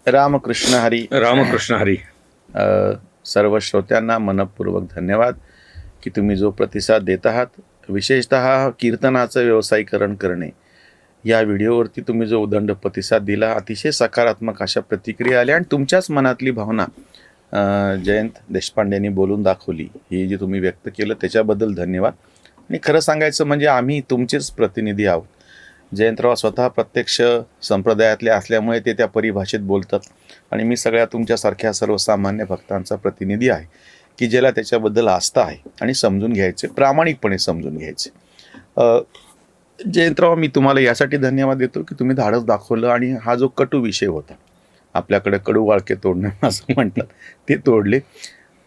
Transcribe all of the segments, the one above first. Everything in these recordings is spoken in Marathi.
रामकृष्ण हरी. रामकृष्ण हरी. सर्व श्रोत्यांना मनपूर्वक धन्यवाद की तुम्ही जो प्रतिसाद देत आहात. विशेषतः कीर्तनाचं व्यावसायीकरण करणे या व्हिडिओवरती तुम्ही जो उदंड प्रतिसाद दिला, अतिशय सकारात्मक अशा प्रतिक्रिया आल्या आणि तुमच्याच मनातली भावना जयंत देशपांडेंनी बोलून दाखवली. ही जी तुम्ही व्यक्त केलं त्याच्याबद्दल धन्यवाद. आणि खरं सांगायचं म्हणजे आम्ही तुमचेच प्रतिनिधी आहोत. जयंतराव स्वतः प्रत्यक्ष संप्रदायातले असल्यामुळे ते त्या परिभाषेत बोलतात आणि मी सगळ्या तुमच्यासारख्या सर्वसामान्य भक्तांचा प्रतिनिधी आहे की ज्याला त्याच्याबद्दल आस्था आहे आणि समजून घ्यायचे, प्रामाणिकपणे समजून घ्यायचे. जयंतराव, मी तुम्हाला यासाठी धन्यवाद देतो की तुम्ही धाडस दाखवलं आणि हा जो कटू विषय होता, आपल्याकडे कडू वाळके तोडणं असं म्हणतात, ते तोडले.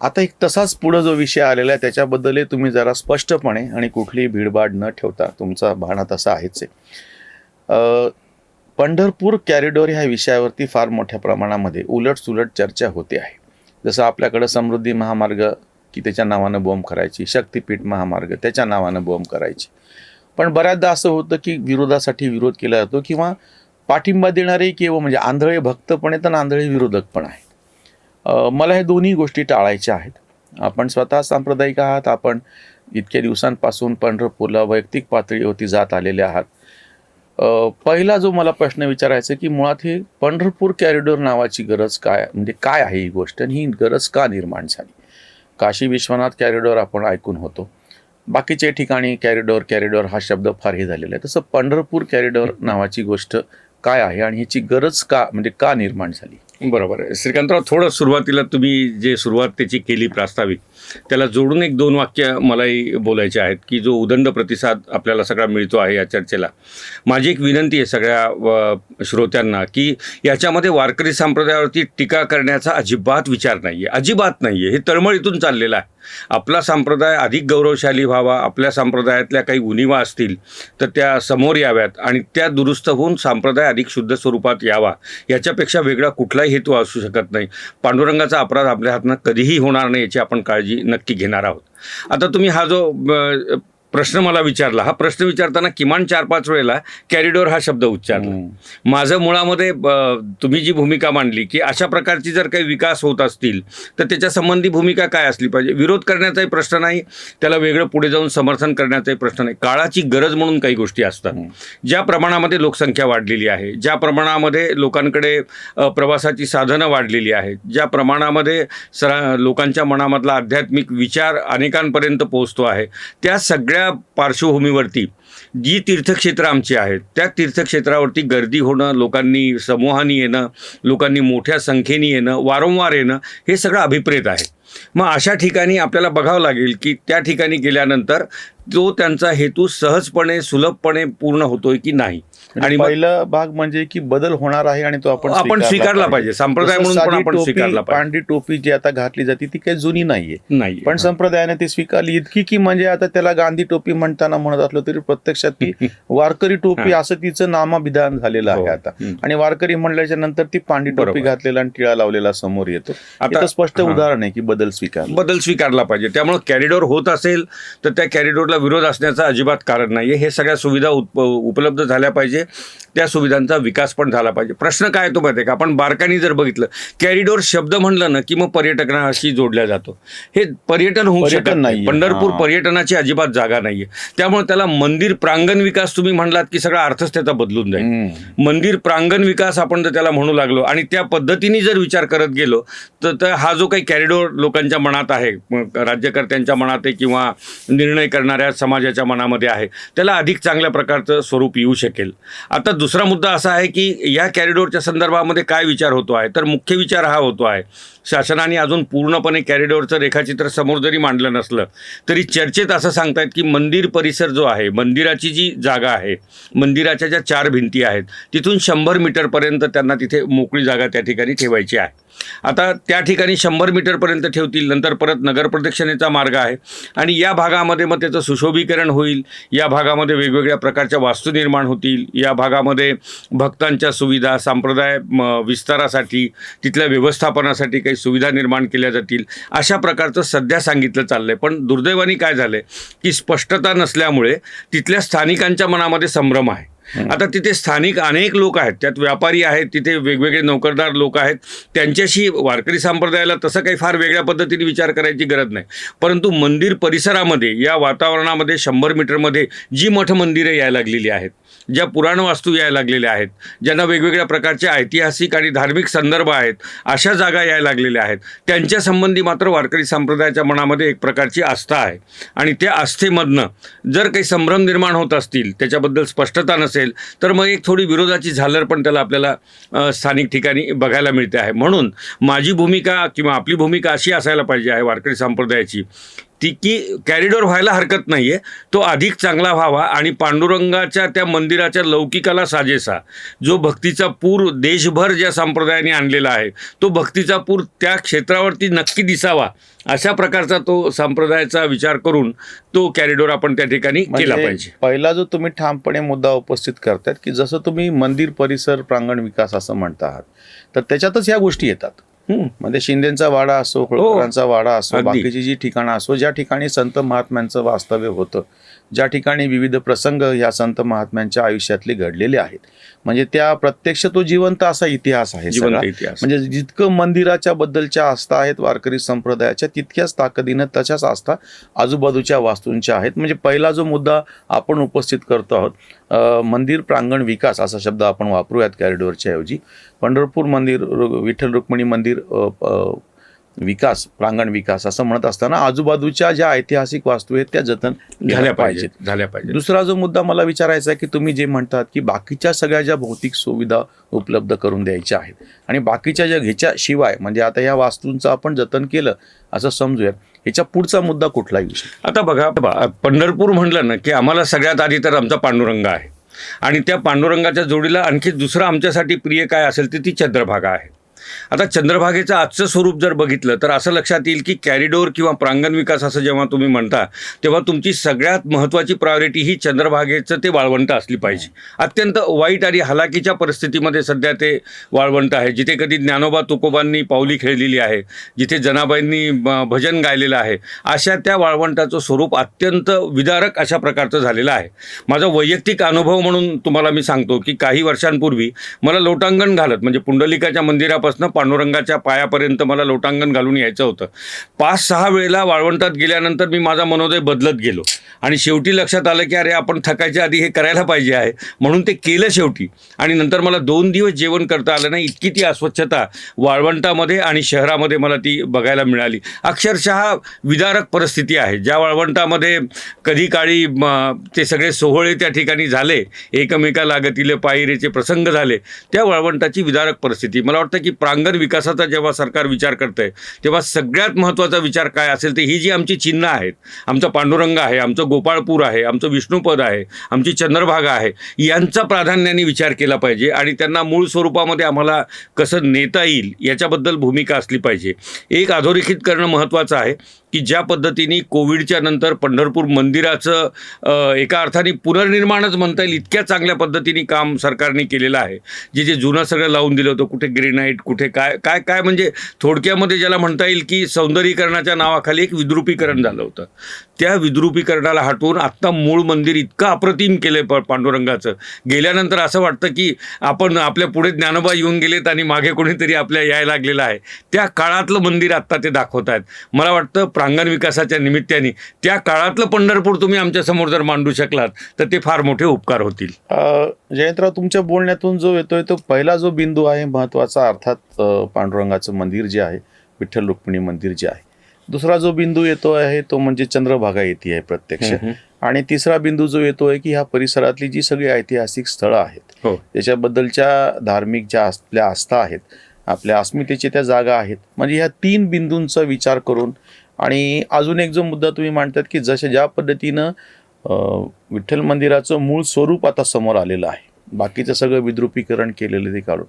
आता एक तसाच पुढं जो विषय आलेला आहे त्याच्याबद्दलही तुम्ही जरा स्पष्टपणे आणि कुठलीही भीडभाड न ठेवता, तुमचा बाणा तसा आहेच आहे. पंढरपूर कॅरिडॉर ह्या विषयावरती फार मोठ्या प्रमाणामध्ये उलटसुलट चर्चा होते आहे. जसं आपल्याकडं समृद्धी महामार्ग की त्याच्या नावानं बॉम्ब करायची, शक्तिपीठ महामार्ग त्याच्या नावानं बॉम्ब करायची. पण बऱ्याचदा असं होतं की विरोधासाठी विरोध केला जातो किंवा पाठिंबा देणारे किंवा म्हणजे आंधळे भक्त पण आहेत आणि आंधळे विरोधक पण आहेत. मला हे दोन्ही गोष्टी टाळायच्या आहेत. आपण स्वतः सांप्रदायिक आहात, आपण इतक्या दिवसांपासून पंढरपूरला वैयक्तिक पातळीवरती जात आलेले आहात. पहिला जो मला प्रश्न विचारायचा की मुळात हे पंढरपूर कॅरिडॉर नावाची गरज काय, म्हणजे काय आहे ही गोष्ट आणि ही गरज का निर्माण झाली. काशी विश्वनाथ कॅरिडॉर आपण ऐकून होतो, बाकीच्या ठिकाणी कॅरिडॉर हा शब्द फार हे झालेला आहे. तसं पंढरपूर कॅरिडॉर नावाची गोष्ट काय आहे आणि ह्याची गरज का, म्हणजे का निर्माण झाली. बरोबर आहे श्रीकांतराव. थोडं सुरुवातीला तुम्ही जे सुरुवात त्याची केली प्रास्ताविक, त्याला जोडून एक दोन वाक्य मलाही बोलायचे आहेत की जो उदंड प्रतिसाद आपल्याला सगळा मिळतो आहे या चर्चेला. माझी एक विनंती आहे सगळ्या श्रोत्यांना की याच्यामध्ये वारकरी संप्रदायावरती टीका करण्याचा अजिबात विचार नाही आहे, अजिबात नाही आहे. हे तळमळीतून चाललेलं आहे. आपला संप्रदाय अधिक गौरवशाली व्हावा, आपल्या संप्रदायातल्या काही उणिवा असतील तर त्या समोर याव्यात आणि त्या दुरुस्त होऊन संप्रदाय अधिक शुद्ध स्वरूपात यावा, याच्यापेक्षा वेगळा कुठलाही हेतू असू शकत नाही. पांडुरंगाचा अपराध आपल्या हातनं कधीही होणार नाही याची आपण काळजी नक्की घेणार आहोत. आता तुम्ही हा जो प्रश्न मला विचारला, हा प्रश्न विचारताना किमान 4-5 वेळेला कॅरिडॉर हा शब्द उच्चारला. माझं मुळामध्ये तुम्ही जी भूमिका मांडली की अशा प्रकारची जर काही विकास होत असतील तर त्याच्या संबंधी भूमिका काय असली पाहिजे. विरोध करण्याचाही प्रश्न नाही, त्याला वेगळं पुढे जाऊन समर्थन करण्याचाही प्रश्न नाही. काळाची गरज म्हणून काही गोष्टी असतात. ज्या प्रमाणामध्ये लोकसंख्या वाढलेली आहे, ज्या प्रमाणामध्ये लोकांकडे प्रवासाची साधनं वाढलेली आहेत, ज्या प्रमाणामध्ये लोकांच्या मनामधला आध्यात्मिक विचार अनेकांपर्यंत पोहोचतो आहे, त्या सगळ्या पार्श्वभूमीवरती जी तीर्थक्षेत्र आमची आहेत त्या तीर्थक्षेत्रावरती गर्दी होणं, लोकांनी समूहाने येणं, लोकांनी मोठ्या संख्येने येणं, वारंवार येणं, हे सगळं अभिप्रेत आहे. मग अशा ठिकाणी आपल्याला बघावं लागेल की त्या ठिकाणी गेल्यानंतर तो त्यांचा हेतू सहजपणे सुलभपणे पूर्ण होतोय की नाही. आणि पहिला भाग म्हणजे की बदल होणार आहे आणि तो आपण स्वीकारला पाहिजे. संप्रदाय म्हणून पण आपण स्वीकारला पाहिजे. पांढरी टोपी जी आता घातली जाते ती काही जुनी नाहीये, पण संप्रदायाने ती स्वीकारली इतकी की म्हणजे आता त्याला गांधी टोपी म्हणताना म्हणत असलो तरी प्रत्यक्षात ती वारकरी टोपी असं तिचं नामविधान झालेलं आहे आता. आणि वारकरी म्हणल्याच्या नंतर ती पांढरी टोपी घातलेला आणि टिळा लावलेला समोर येतो. आता स्पष्ट उदाहरण आहे की बदल स्वीकारला पाहिजे. त्यामुळे कॅरिडॉर होत असेल तर त्या कॅरिडॉरला विरोध असण्याचं अजिबात कारण नाहीये. हे सगळ्या सुविधा उपलब्ध झाल्या पाहिजे, त्या सुविधांचा विकास पण झाला पाहिजे. प्रश्न काय तो माहिती आहे का, आपण बारकाईने जर बघितलं कॅरिडॉर शब्द म्हणलं ना की मग पर्यटनाशी जोडल्या जातो. हे पर्यटन होऊ शकत नाही. पंढरपूर पर्यटनाची अजिबात जागा नाहीये. त्यामुळे त्याला मंदिर प्रांगण विकास तुम्ही म्हणलात की सगळा अर्थच त्याचा बदलून जाईल. मंदिर प्रांगण विकास आपण जर त्याला म्हणू लागलो आणि त्या पद्धतीने जर विचार करत गेलो तर हा जो काही कॅरिडॉर लोकांच्या मनात आहे, राज्यकर्त्यांच्या मनात आहे किंवा निर्णय करणाऱ्या समाजाच्या मनामध्ये आहे, त्याला अधिक चांगल्या प्रकारचं स्वरूप येऊ शकेल. आता दुसरा मुद्दा असा आहे की या कॅरिडॉरच्या संदर्भामध्ये काय विचार होतो आहे, तर मुख्य विचार हा होतो आहे, शासनाने अजून पूर्णपणे कॅरिडॉरचं रेखाचित्र समोर जरी मांडलं नसलं तरी चर्चेत असं सांगतायत की मंदिर परिसर जो आहे, मंदिराची जी जागा आहे, मंदिराच्या ज्या 4 भिंती आहेत तिथून 100 मीटरपर्यंत त्यांना तिथे मोकळी जागा त्या ठिकाणी ठेवायची आहे. आता त्या ठिकाणी 100 मीटरपर्यंत ठेवतील, नंतर परत नगरप्रदक्षिणेचा मार्ग आहे आणि या भागामध्ये मग त्याचं सुशोभीकरण होईल, या भागामध्ये वेगवेगळ्या प्रकारच्या वास्तू निर्माण होतील, या भागामध्ये भक्तांच्या सुविधा, संप्रदाय विस्तारासाठी, तिथल्या व्यवस्थापनासाठी काही सुविधा निर्माण केल्या जातील, अशा प्रकारचं सध्या सांगितलं चाललंय. पण दुर्दैवाने काय झालंय की स्पष्टता नसल्यामुळे तिथल्या स्थानिकांच्या मनामध्ये संभ्रम आहे आता तिथे स्थानिक अनेक लोक आहेत, त्यात व्यापारी आहेत, तिथे वेगवेगळे नोकरदार लोक आहेत. त्यांच्याशी वारकरी संप्रदायाला तसं काही फार वेगळ्या पद्धतीने विचार करायची गरज नाही. परंतु मंदिर परिसरामध्ये, या वातावरणामध्ये 100 मीटरमध्ये जी मठ मंदिरे यायला लागलेली आहेत, ज्या पुराण वास्तू यायला लागलेल्या आहेत, ज्यांना वेगवेगळ्या प्रकारचे ऐतिहासिक आणि धार्मिक संदर्भ आहेत, अशा जागा यायला लागलेल्या आहेत, त्यांच्या संबंधी मात्र वारकरी संप्रदायाच्या मनामध्ये एक प्रकारची आस्था आहे. आणि त्या आस्थेमधनं जर काही संभ्रम निर्माण होत असतील, त्याच्याबद्दल स्पष्टता नसेल, तर मग एक थोडी विरोधाची झालर पण त्याला आपल्याला स्थानिक ठिकाणी बघायला मिळते आहे. म्हणून माझी भूमिका किंवा आपली भूमिका अशी असायला पाहिजे आहे वारकरी संप्रदायाची, ती की कॅरिडॉर व्हायला हरकत नाही आहे, तो अधिक चांगला व्हावा आणि पांडुरंगाच्या त्या मंदिराच्या लौकिकाला साजेसा जो भक्तीचा पूर देशभर ज्या संप्रदायाने आणलेला आहे, तो भक्तीचा पूर त्या क्षेत्रावरती नक्की दिसावा, अशा प्रकारचा तो संप्रदायाचा विचार करून तो कॅरिडॉर आपण त्या ठिकाणी केला पाहिजे. पहिला जो तुम्ही ठामपणे मुद्दा उपस्थित करतायत की जसं तुम्ही मंदिर परिसर प्रांगण विकास असं म्हणता आहात, तर त्याच्यातच ह्या गोष्टी येतात. म्हणजे शिंदेचा वाडा असो, होळकरांचा वाडा असो, बाकीची जी ठिकाणं असो, ज्या ठिकाणी संत महात्म्यांचं वास्तव्य होतं, ज्या ठिकाणी विविध प्रसंग या संत महात्म्यांच्या आयुष्यातले घडलेले आहेत, म्हणजे त्या प्रत्यक्ष तो जिवंत असा इतिहास आहे. म्हणजे जितकं मंदिराच्या बद्दलच्या आस्था आहेत वारकरी संप्रदायाच्या, तितक्याच ताकदीनं तशाच आस्था आजूबाजूच्या वास्तूंच्या आहेत. म्हणजे पहिला जो मुद्दा आपण उपस्थित करतो आहोत, मंदिर प्रांगण विकास असा शब्द आपण वापरूयात कॅरिडॉरच्या ऐवजी. पंढरपूर मंदिर, विठ्ठल रुक्मिणी मंदिर विकास, प्रांगण विकास असं म्हणत असताना आजूबाजूच्या ज्या ऐतिहासिक वास्तू आहेत त्या जतन झाल्या पाहिजेत. दुसरा जो मुद्दा मला विचारायचा आहे की तुम्ही जे म्हणतात की बाकीच्या सगळ्या ज्या भौतिक सुविधा उपलब्ध करून द्यायच्या आहेत आणि बाकीच्या ज्या ह्याच्या शिवाय, म्हणजे आता या वास्तूंचं आपण जतन केलं असं समजूयात, ह्याच्या पुढचा मुद्दा कुठला विषय? आता बघा, पंढरपूर म्हणलं ना की आम्हाला सगळ्यात आधी तर आमचा पांडुरंग आहे आणि त्या पांडुरंगाच्या जोडीला आणखी दुसरं आमच्यासाठी प्रिय काय असेल तर ती चंद्रभागा आहे. आता चंद्रभागेचं आजचं स्वरूप जर बघितलं तर असं लक्षात येईल की कॅरिडॉर किंवा प्रांगण विकास असं जेव्हा तुम्ही म्हणता, तेव्हा तुमची सगळ्यात महत्त्वाची प्रायोरिटी ही चंद्रभागेचं ते वाळवंट असली पाहिजे. अत्यंत वाईट आणि हलाखीच्या परिस्थितीमध्ये सध्या ते वाळवंट आहे, जिथे कधी ज्ञानोबा तुकोबांनी पावली खेळलेली आहे, जिथे जनाबाईंनी भजन गायलेलं आहे, अशा त्या वाळवंटाचं स्वरूप अत्यंत विदारक अशा प्रकारचं झालेलं आहे. माझा वैयक्तिक अनुभव म्हणून तुम्हाला मी सांगतो की काही वर्षांपूर्वी मला लोटांगण घालत, म्हणजे पुंडलिकाच्या मंदिरापासून पांडुरंगाच्या पायापर्यंत मला लोटांगण घालून यायचं होतं. 5-6 वेळेला वाळवंटात गेल्यानंतर मी माझा मनोदय बदलत गेलो आणि शेवटी लक्षात आलं की अरे आपण थकायच्या आधी हे करायला पाहिजे आहे, म्हणून ते केलं शेवटी. आणि नंतर मला 2 दिवस जेवण करता आलं नाही, इतकी ती अस्वच्छता वाळवंटामध्ये आणि शहरामध्ये मला ती बघायला मिळाली. अक्षरशः विदारक परिस्थिती आहे. ज्या वाळवंटामध्ये कधी काळी ते सगळे सोहळे त्या ठिकाणी झाले, एकमेका लागतीले पायरीचे प्रसंग झाले, त्या वाळवंटाची विदारक परिस्थिती. मला वाटतं की प्रांगण विकासाचा जेव्हा सरकार विचार करतंय तेव्हा सगळ्यात महत्त्वाचा विचार काय असेल तर ही जी आमची चिन्ह आहेत, आमचा पांडुरंग आहे, आमचं गोपाळपूर आहे, आमचं विष्णुपद आहे, आमची चंद्रभागा आहे, यांचा प्राधान्याने विचार केला पाहिजे आणि त्यांना मूळ स्वरूपामध्ये आम्हाला कसं नेता येईल याच्याबद्दल भूमिका असली पाहिजे. एक अधोरेखित करणं महत्त्वाचं आहे की ज्या पद्धतीने कोविडच्या नंतर पंढरपूर मंदिराचं एका अर्थाने पुनर्निर्माणच म्हणता येईल, इतक्या चांगल्या पद्धतीने काम सरकारने केलेलं आहे. जे जुनं सगळं लावून दिलं होतं, कुठे ग्रेनाईट, कुठे काय काय काय, म्हणजे थोडक्यामध्ये ज्याला म्हणता येईल की सौंदर्यीकरणाच्या नावाखाली एक विद्रुपीकरण झालं होतं. त्या विद्रुपीकरणाला हटवून आत्ता मूळ मंदिर इतकं अप्रतिम केलं पांडुरंगाचं, गेल्यानंतर असं वाटतं की आपण आपल्या पुढे ज्ञानोबा येऊन गेलेत आणि मागे कोणीतरी आपल्या यायला लागलेलं आहे. त्या काळातलं मंदिर आत्ता ते दाखवत आहेत. मला वाटतं प्रांगण विकासाच्या निमित्ताने त्या काळातलं पंढरपूर तुम्ही आमच्यासमोर जर मांडू शकलात तर ते फार मोठे उपकार होतील. जयंतराव, तुमच्या बोलण्यातून जो येतोय तो पहिला जो बिंदू आहे महत्त्वाचा, अर्थात पांडुरंगाचं मंदिर जे आहे, विठ्ठल रुक्मिणी मंदिर जे आहे. दुसरा जो बिंदू येतो आहे तो म्हणजे चंद्रभागा येते आहे प्रत्यक्ष. आणि तिसरा बिंदू जो येतोय की ह्या परिसरातली जी सगळी ऐतिहासिक स्थळं आहेत, त्याच्याबद्दलच्या धार्मिक ज्या आपल्या आस्था आहेत, आपल्या अस्मितेच्या त्या जागा आहेत, म्हणजे ह्या 3 बिंदूंचा विचार करून. आणि अजून एक जो मुद्दा तुम्ही मांडतात की ज्या पद्धतीनं विठ्ठल मंदिराचं मूळ स्वरूप आता समोर आलेलं आहे, बाकीचं सगळं विद्रुपीकरण केलेलं ते काढून,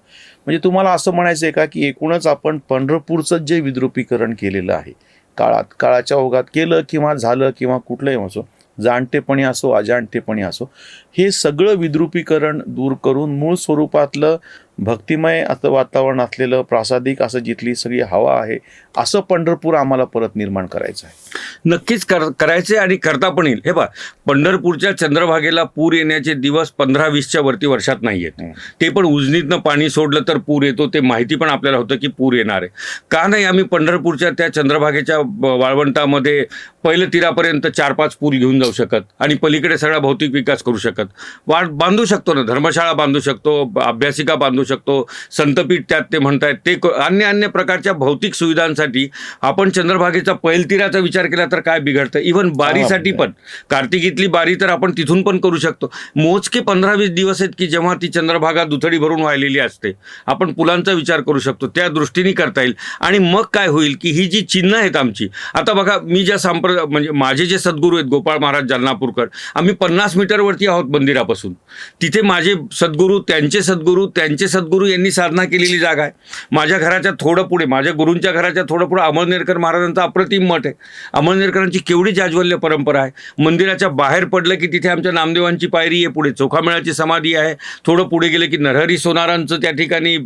म्हणजे तुम्हाला असं म्हणायचं आहे का की एकूणच आपण पंढरपूरचं जे विद्रुपीकरण केलेलं आहे, काळाच्या ओघात केलं किंवा झालं किंवा कुठलंही असो, जाणतेपणी असो अजाणतेपणी असो, हे सगळं विद्रुपीकरण दूर करून मूळ स्वरूपातलं भक्तिमय असं वातावरण असलेलं, प्रासादिक असं जिथली सगळी हवा आहे, असं पंढरपूर आम्हाला परत निर्माण करायचं आहे. नक्कीच करायचे आणि करता पण येईल. हे पहा, पंढरपूरच्या चंद्रभागेला पूर येण्याचे दिवस 15-20च्या वरती वर्षात नाही आहेत. ते पण उजनीतनं पाणी सोडलं तर पूर येतो, ते माहिती पण आपल्याला होतं की पूर येणार आहे. का नाही आम्ही पंढरपूरच्या त्या चंद्रभागेच्या वाळवंटामध्ये पहिलं तीरापर्यंत 4-5 पूल घेऊन जाऊ शकत आणि पलीकडे सगळा भौतिक विकास करू शकत? बांधू शकतो ना, धर्मशाळा बांधू शकतो, अभ्यासिका बांधू शकतो, संतपीठ त्यात ते म्हणतायत ते अन्य प्रकारच्या भौतिक सुविधांसाठी आपण चंद्रभागेचा पैलतीराचा विचार केला तर काय बिघडतं? इव्हन बारीसाठी पण, कार्तिकीतली बारी तर आपण तिथून पण करू शकतो. मोजके 15-20 दिवस आहेत की जेव्हा ती चंद्रभागा दुथडी भरून वाहिलेली असते. आपण पुलांचा विचार करू शकतो, त्या दृष्टीने करता येईल. आणि मग काय होईल की ही जी चिन्ह आहेत आमची, आता बघा मी ज्या म्हणजे माझे जे सद्गुरू आहेत गोपाळ महाराज जालनापूरकर, आम्ही 50 मीटरवरती आहोत मंदिरापासून. तिथे माझे सद्गुरू, त्यांचे सद्गुरू यांनी साधना केलेली जागा आहे. माझ्या घराच्या थोडं पुढे, माझ्या गुरूंच्या घराच्या थोडं पुढे अमळनेरकर महाराजांचा अप्रतिम मठ आहे. अमळनेरकरांची केवढी जाज्वल्य परंपरा आहे. मंदिराच्या बाहेर पडलं की तिथे आमच्या नामदेवांची पायरी आहे, पुढे चोखामेळाची समाधी आहे, थोडं पुढे गेलं की नरहरी सोनारांचं त्या ठिकाणी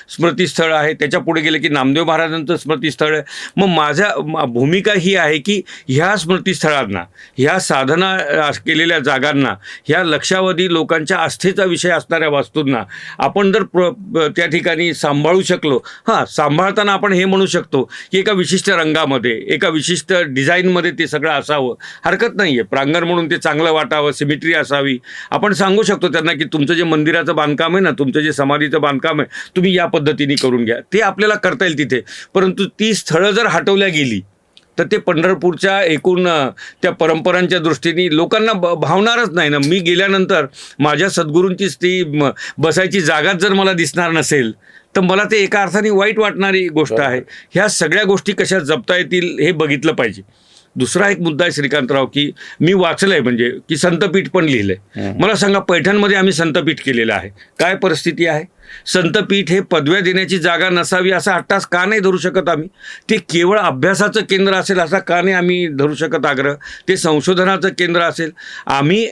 स्मृतिस्थळ आहे, त्याच्या पुढे गेलं की नामदेव महाराजांचं स्मृतिस्थळ आहे. मग माझ्या भूमिका ही आहे की ह्या स्मृतिस्थळांना, ह्या साधना केलेल्या जागांना, ह्या लक्षावधी लोकांच्या आस्थेचा विषय असणाऱ्या वास्तूंना आपण जर त्या ठिकाणी सांभाळू शकलो, सांभाळताना आपण हे म्हणू शकतो की एका विशिष्ट रंगामध्ये, एका विशिष्ट डिझाईनमध्ये ते सगळं असावं, हरकत नाही आहे. प्रांगण म्हणून ते चांगलं वाटावं, सिमेट्री असावी. आपण सांगू शकतो त्यांना की तुमचं जे मंदिराचं बांधकाम आहे ना, तुमचं जे समाधीचं बांधकाम आहे, तुम्ही या पद्धतीने करून घ्या. ते आपल्याला करता येईल तिथे. परंतु ती स्थळं जर हटवल्या गेली तर ते पंढरपूरच्या एकूण त्या परंपरांच्या दृष्टीने लोकांना भावणारच नाही ना. मी गेल्यानंतर माझ्या सद्गुरूंचीच ती बसायची जागाच जर मला दिसणार नसेल तर मला ते एका अर्थाने वाईट वाटणारी गोष्ट आहे. ह्या सगळ्या गोष्टी कशा जपता येतील हे बघितलं पाहिजे. दुसरा एक मुद्दा आहे श्रीकांतराव, की मी वाचलंय म्हणजे की संतपीठ पण लिहिलंय. मला सांगा, पैठणमध्ये आम्ही संतपीठ केलेलं आहे. काय परिस्थिती आहे? संतपीठ हे पदव्या देण्याची जागा नसावी असा हट्टास का नाही धरू शकत आम्ही? ते केवळ अभ्यासाचं केंद्र असेल असा का नाही आम्ही धरू शकत आग्रह? ते संशोधनाचं केंद्र असेल. आम्ही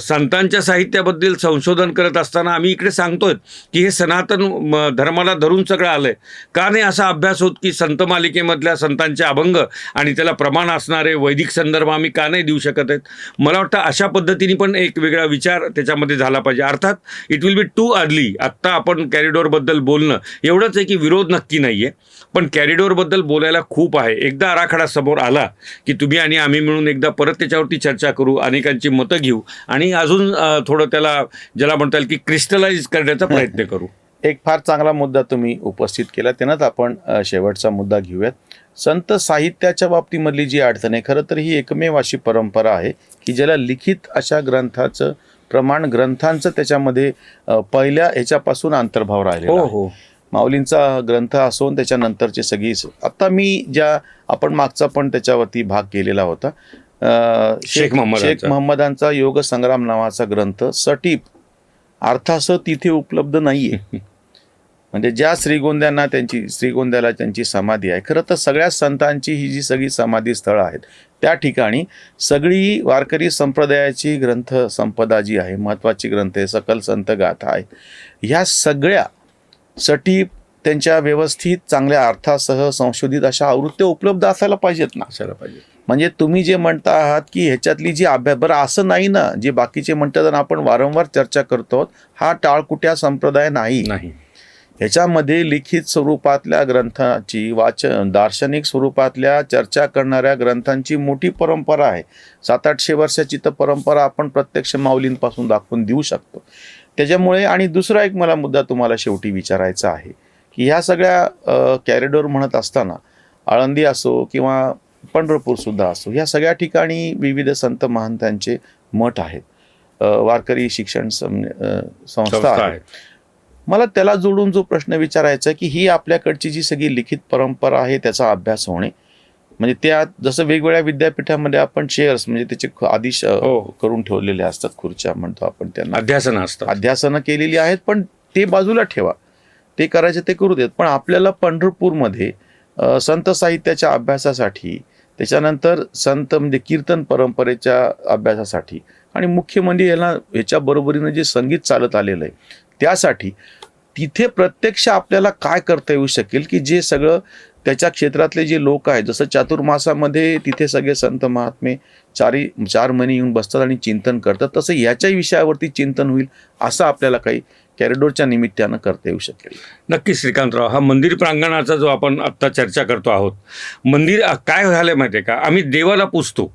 संतांच्या साहित्याबद्दल संशोधन करत असताना आम्ही इकडे सांगतोय की हे सनातन धर्माला धरून सगळं आलंय. का नाही असा अभ्यास होत की संत मालिकेमधल्या संतांचे अभंग आणि त्याला प्रमाण असणारे वैदिक संदर्भ आम्ही का नाही देऊ शकत आहेत? मला वाटतं अशा पद्धतीने पण एक वेगळा विचार त्याच्यामध्ये झाला पाहिजे. अर्थात it will be too early. आत्ता आपण कॅरिडॉरबद्दल बोलणं एवढंच आहे की विरोध नक्की नाही आहे, पण कॅरिडॉरबद्दल बोलायला खूप आहे. एकदा आराखडा समोर आला की तुम्ही आणि आम्ही मिळून एकदा परत त्याच्यावरती चर्चा करू, अनेकांची मतं घेऊ आणि अजून थोडं त्याला ज्याला म्हणता येईल की क्रिस्टलाइज करण्याचा प्रयत्न करू. एक फार चांगला मुद्दा तुम्ही उपस्थित केला. त्यानंच आपण शेवटचा मुद्दा घेऊयात. संत साहित्याच्या बाबतीमधली जी अडचण आहे, खरं तर ही एकमेव अशी परंपरा आहे की ज्याला लिखित अशा ग्रंथाचं प्रमाण, ग्रंथांचं त्याच्यामध्ये पहिल्या ह्याच्यापासून अंतर्भाव राहिलेला आहे. माऊलींचा ग्रंथ असून त्याच्यानंतरची सगळी, आता मी आपण मागचा पण त्याच्यावरती भाग केलेला होता, शेख महम्मदांचा योग संग्राम नावाचा ग्रंथ सटीप अर्थासह तिथे उपलब्ध नाहीये. म्हणजे ज्या श्रीगोंद्याला त्यांची समाधी आहे, खरं तर सगळ्या संतांची ही जी सगळी समाधी स्थळं आहेत त्या ठिकाणी सगळी वारकरी संप्रदायाची ग्रंथ संपदा जी आहे, महत्त्वाची ग्रंथ आहे, सकल संत गाथा आहे, ह्या सगळ्या सटीप त्यांच्या व्यवस्थित चांगल्या अर्थासह संशोधित अशा आवृत्त्या उपलब्ध असायला पाहिजेत ना. म्हणजे तुम्ही जे म्हणता आहात की ह्याच्यातली जी अभ्यास, बरं असं नाही ना, जे बाकीचे म्हणतात आणि आपण वारंवार चर्चा करतो, हा टाळकुट्या संप्रदाय नाही. ह्याच्यामध्ये लिखित स्वरूपातल्या ग्रंथाची वाचन, दार्शनिक स्वरूपातल्या चर्चा करणाऱ्या ग्रंथांची मोठी परंपरा आहे. 700-800 वर्षाची तर परंपरा आपण प्रत्यक्ष माऊलींपासून दाखवून देऊ शकतो. त्याच्यामुळे, आणि दुसरा एक मला मुद्दा तुम्हाला शेवटी विचारायचा आहे की ह्या सगळ्या कॅरिडॉर म्हणत असताना आळंदी असो किंवा पंढरपूरसुद्धा असो, ह्या सगळ्या ठिकाणी विविध संत महंतांचे मठ आहेत, वारकरी शिक्षण संस्था आहेत. मला त्याला जोडून जो प्रश्न विचारायचा की ही आपल्याकडची जी सगळी लिखित परंपरा आहे त्याचा अभ्यास होणे, म्हणजे त्या जसं वेगवेगळ्या विद्यापीठामध्ये आपण चेअर्स म्हणजे त्याचे आदेश करून ठेवलेले असतात, खुर्च्या म्हणतो आपण त्यांना, अध्यासनं केलेली आहेत, पण ते बाजूला ठेवा, ते करायचे ते करू देत. पण आपल्याला पंढरपूरमध्ये संत साहित्याच्या अभ्यासासाठी, त्याच्यानंतर संत म्हणजे कीर्तन परंपरेच्या अभ्यासासाठी, आणि मुख्य म्हणजे ह्याच्या बरोबरीनं जे संगीत चालत आलेलं आहे त्यासाठी तिथे प्रत्यक्ष आपल्याला काय करता येऊ शकेल की जे सगळं त्याच्या क्षेत्रातले जे लोक आहेत, जसं चातुर्मासामध्ये तिथे सगळे संत महात्मे 4 महिने येऊन बसतात आणि चिंतन करतात, तसं याच्याही विषयावरती चिंतन होईल असं आपल्याला काही कॅरिडोरच्या निमित्तानं करता येऊ शकेल. नक्कीच श्रीकांतराव, हा मंदिर प्रांगणाचा जो आपण आत्ता चर्चा करतो आहोत, मंदिर काय झालं माहिती आहे का, आम्ही देवाला पुजतो.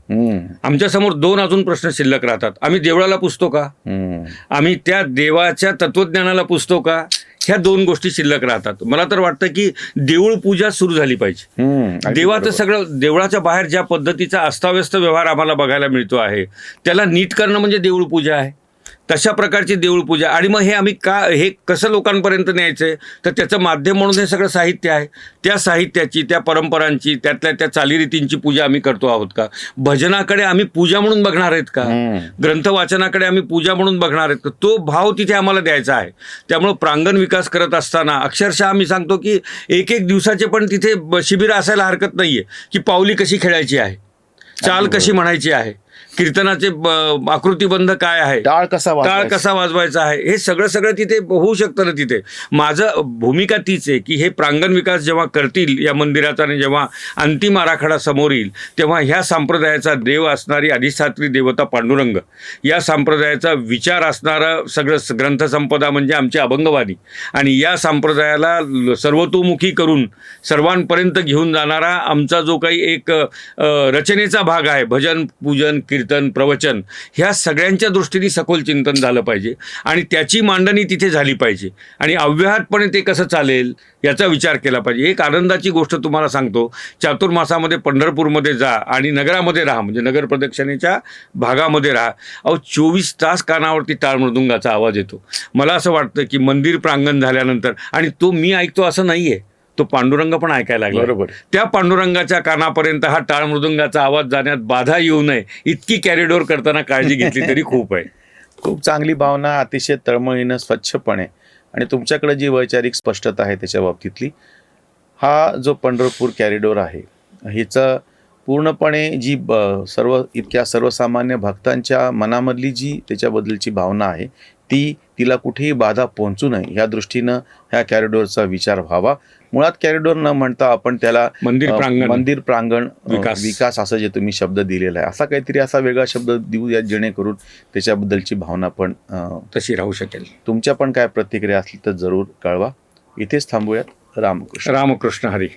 आमच्यासमोर 2 अजून प्रश्न शिल्लक राहतात. आम्ही देवळाला पुजतो का? आम्ही त्या देवाच्या तत्वज्ञानाला पुजतो का? ह्या 2 गोष्टी शिल्लक राहतात. मला तर वाटतं की देऊळ पूजा सुरू झाली पाहिजे. देवाचं सगळं, देवळाच्या बाहेर ज्या पद्धतीचा अस्ताव्यस्त व्यवहार आम्हाला बघायला मिळतो आहे, त्याला नीट करणं म्हणजे देऊळ पूजा आहे. तशा प्रकारची देऊळ पूजा. आणि मग हे आम्ही हे कसं लोकांपर्यंत न्यायचं आहे, तर त्याचं माध्यम म्हणून हे सगळं साहित्य आहे. त्या साहित्याची, त्या परंपरांची, त्यातल्या त्या चालीरीतींची पूजा आम्ही करतो आहोत का? भजनाकडे आम्ही पूजा म्हणून बघणार आहेत का? ग्रंथ वाचनाकडे आम्ही पूजा म्हणून बघणार आहेत का? तो भाव तिथे आम्हाला द्यायचा आहे. त्यामुळं प्रांगण विकास करत असताना अक्षरशः आम्ही सांगतो की 1 दिवसाचे पण तिथे शिबिर असायला हरकत नाही आहे, की पावली कशी खेळायची आहे, चाल कशी म्हणायची आहे, कीर्तनाचे आकृतीबंध काय आहे, टाळ कसा वाजवायचा आहे, हे सगळं तिथे होऊ शकतं ना. तिथे माझं भूमिका तीच आहे की हे प्रांगण विकास जेव्हा करतील या मंदिराचा आणि जेव्हा अंतिम आराखडा समोर येईल, तेव्हा ह्या संप्रदायाचा देव असणारी अधिष्ठात्री देवता पांडुरंग, या संप्रदायाचा विचार असणारं सगळं ग्रंथसंपदा म्हणजे आमची अभंगवाणी, आणि या संप्रदायाला सर्वतोमुखी करून सर्वांपर्यंत घेऊन जाणारा आमचा जो काही एक रचनेचा भाग आहे, भजन, पूजन, कीर्तन, प्रवचन, ह्या सगळ्यांच्या दृष्टीने सखोल चिंतन झालं पाहिजे आणि त्याची मांडणी तिथे झाली पाहिजे. आणि अव्याहतपणे ते कसं चालेल याचा विचार केला पाहिजे. एक आनंदाची गोष्ट तुम्हाला सांगतो, चातुर्मासामध्ये पंढरपूरमध्ये जा आणि नगरामध्ये राहा, म्हणजे नगर प्रदक्षिणेच्या भागामध्ये राहा. 24 तास कानावरती टाळ मृदुंगाचा आवाज येतो. मला असं वाटतं की मंदिर प्रांगण झाल्यानंतर, आणि तो मी ऐकतो असं नाही आहे, तो पांडुरंग पण ऐकायला लागला. बरोबर. त्या पांडुरंगाच्या कानापर्यंत हा टाळ मृदुंगाचा आवाज जाण्यात बाधा येऊ नये इतकी कॅरिडोर करताना काळजी घेतली तरी खूप आहे. खूप चांगली भावना, अतिशय तळमळीनं, स्वच्छपणे, आणि तुमच्याकडे जी वैचारिक स्पष्टता आहे त्याच्या बाबतीतली, हा जो पंढरपूर कॅरिडोर आहे, हिचं पूर्णपणे जी इतक्या सर्वसामान्य भक्तांच्या मनामधली जी त्याच्याबद्दलची भावना आहे, तिला कुठेही बाधा पोहोचू नये ह्या दृष्टीनं ह्या कॅरिडोरचा विचार व्हावा. मुळात कॅरिडोर न म्हणता आपण त्याला मंदिर प्रांगण विकास असं जे तुम्ही शब्द दिलेला आहे, असा काहीतरी असा वेगळा शब्द देऊया जेणेकरून त्याच्याबद्दलची भावना पण तशी राहू शकेल. तुमच्या पण काय प्रतिक्रिया असली तर जरूर कळवा. इथेच थांबूयात. रामकृष्ण. रामकृष्ण हरी.